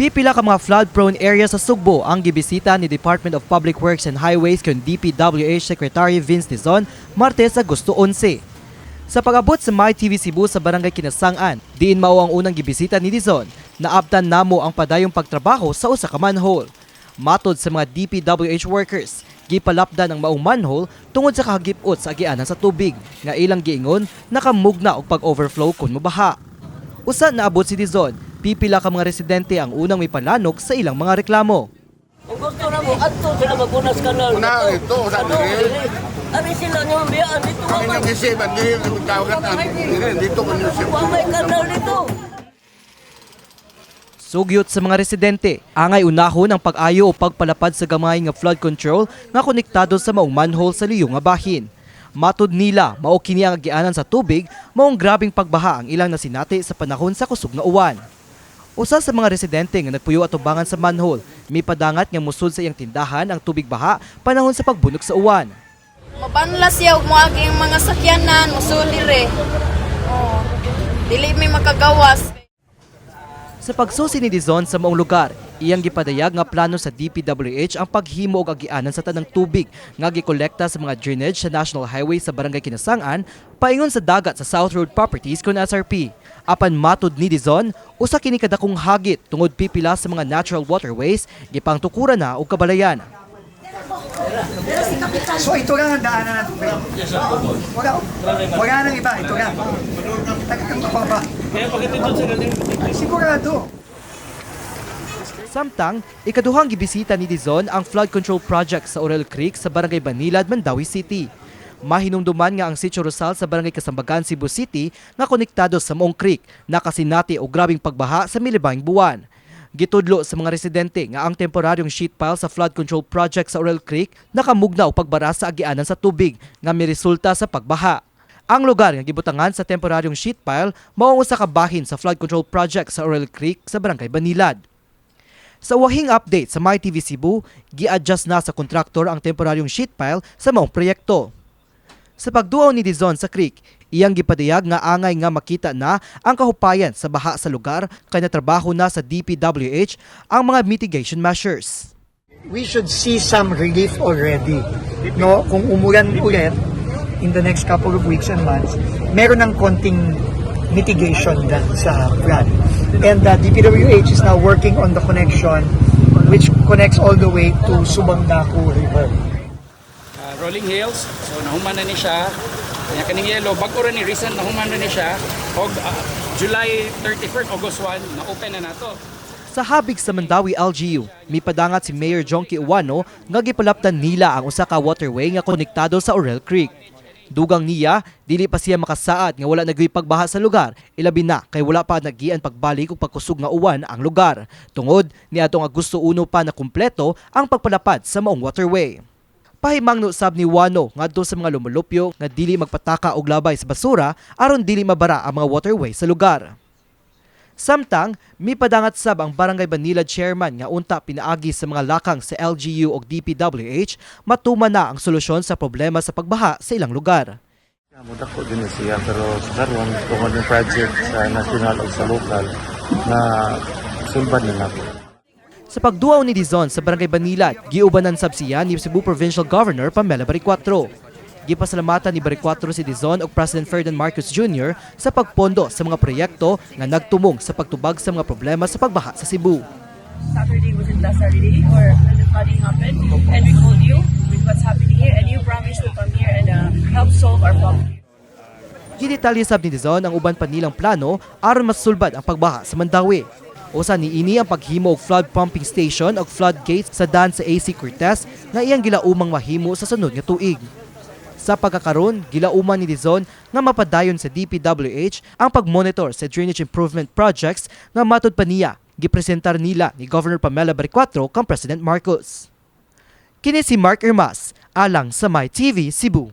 Pipila ka mga flood-prone area sa Sugbo ang gibisita ni Department of Public Works and Highways kun DPWH Secretary Vince Dizon Martes, Agosto 11. Sa pag-abot sa MyTV Cebu sa Barangay Kinasangan, diin mao ang unang gibisita ni Dizon, naabtan namo ang padayong pagtrabaho sa usa ka manhole. Matod sa mga DPWH workers, gipalapdan ang maong manhole tungod sa kahagip-ot sa agianan sa tubig nga ilang giingon nakamugna og pag-overflow kun mobaha. Usa naabot si Dizon, pipila ka mga residente ang unang may panlanok sa ilang mga reklamo. Ang gusto na mo, ato sila magunas ka na. Una, ito, sa dire. Ano sila nyo ang biyaan dito? Kami nang isipan, dito ko nyo siya. May kanal dito. Sugyot sa mga residente, angay unahon ang pag-ayo o pagpalapad sa gamay nga flood control nga konektado sa maong manhole sa liyo nga bahin. Matud nila, mao kini ang agianan sa tubig, maong grabing pagbaha ang ilang nasinati sa panahon sa kusog na uwan. Usa sa mga residente nga nagpuyo atubangan sa manhole, may padangat nga musud sa iyang tindahan ang tubig baha panahon sa pagbunok sa uwan. Mabanlas yaw mo aging mga sakyanan, musuli re. Oh, dili may makagawas. Sa pagsusi ni Dizon sa maong lugar, iyang gipadayag nga plano sa DPWH ang paghimo og agianan sa tanang tubig nga gikolekta sa mga drainage sa National Highway sa Barangay Kinasangan paingon sa dagat sa South Road Properties kun SRP. Apan matud ni Dizon, usa kini kadakong hagit tungod pipila sa mga natural waterways gipangtukuran na og kabalayan. So ito lang ang daanan natin. Wala nang iba, ito lang. Tagang mababa. Sigurado. Samtang, ikaduhang gibisita ni Dizon ang flood control project sa Orel Creek sa Barangay Banilad, Mandawi City. Mahinumduman nga ang Sitio Rosal sa Barangay Kasambagan, Cebu City nga konektado sa Moong Creek nakasinati og grabing pagbaha sa milibang buwan. Gitudlo sa mga residente nga ang temporaryong sheet pile sa flood control project sa Orel Creek nakamugna og pagbara sa agianan sa tubig nga miresulta sa pagbaha. Ang lugar nga gibutangan sa temporaryong sheet pile mao usa ka bahin sa flood control project sa Orel Creek sa Barangay Banilad. Sa wahing update sa MyTV Cebu, gi-adjust na sa kontraktor ang temporaryong sheet pile sa maong proyekto. Sa pagduaw ni Dizon sa creek, iyang gipadayag nga angay nga makita na ang kahupayan sa baha sa lugar kay natrabaho na sa DPWH ang mga mitigation measures. We should see some relief already. No, kung umulan ulit in the next couple of weeks and months, meron ng konting mitigation dyan sa flood. And DPWH is now working on the connection which connects all the way to Subang-Daku River. Rolling Hills, so nahuman na ni siya. Kanya kaning yellow, bago rin ni recent nahuman na ni siya. Og July 31st, August 1, na-open na nato. Sa habig sa Mandawi LGU, may padangat si Mayor Jonky Uwano nga gipalapdan nila ang usa ka waterway nga konektado sa Orel Creek. Dugang niya, dili pa siya makasaad nga wala nagwi pagbaha sa lugar, ilabi na kay wala pa nagian pagbalik ug pagkusog nga uwan ang lugar. Tungod niadtong Agosto 1 pa na kumpleto ang pagpalapad sa maong waterway. Pahimang sab ni Wano ngadto sa mga lumulupyo nga dili magpataka og labay sa basura aron dili mabara ang mga waterway sa lugar. Samtang, may padangat sab ang Barangay Banilad Chairman nga unta pinaagi sa mga lakang sa LGU ug DPWH matuman na ang solusyon sa problema sa pagbaha sa ilang lugar. Mudak po din siya pero sa karon tungod ng project sa national o sa local na sulban na natin. Sa pagduaw ni Dizon sa Barangay Banilad, giubanan sab siya ni Cebu Provincial Governor Pamela Baricuatro. Gipasalamatan ni Baricuatro si Dizon ug President Ferdinand Marcos Jr. sa pagpondo sa mga proyekto nga nagtumong sa pagtubag sa mga problema sa pagbaha sa Cebu. Saturday was it last Saturday or when the flooding happened, and we called you with what's happening here, and you promised to come here and help solve our problem. Gidetalye sab ni Dizon ang uban pa nilang plano aron masulbad ang pagbaha sa Mandawi. Usa niini ang paghimo og flood pumping station ug floodgates sa daan sa AC Cortez nga iyang gilaumang mahimo sa sunod nga tuig. Sa pagkakaron, gilauman ni Dizon nga mapadayon sa DPWH ang pagmonitor sa drainage improvement projects nga matud pa niya gipresentar nila ni Governor Pamela Baricuatro kang President Marcos. Kini si Mark Irmas, alang sa MyTV Cebu.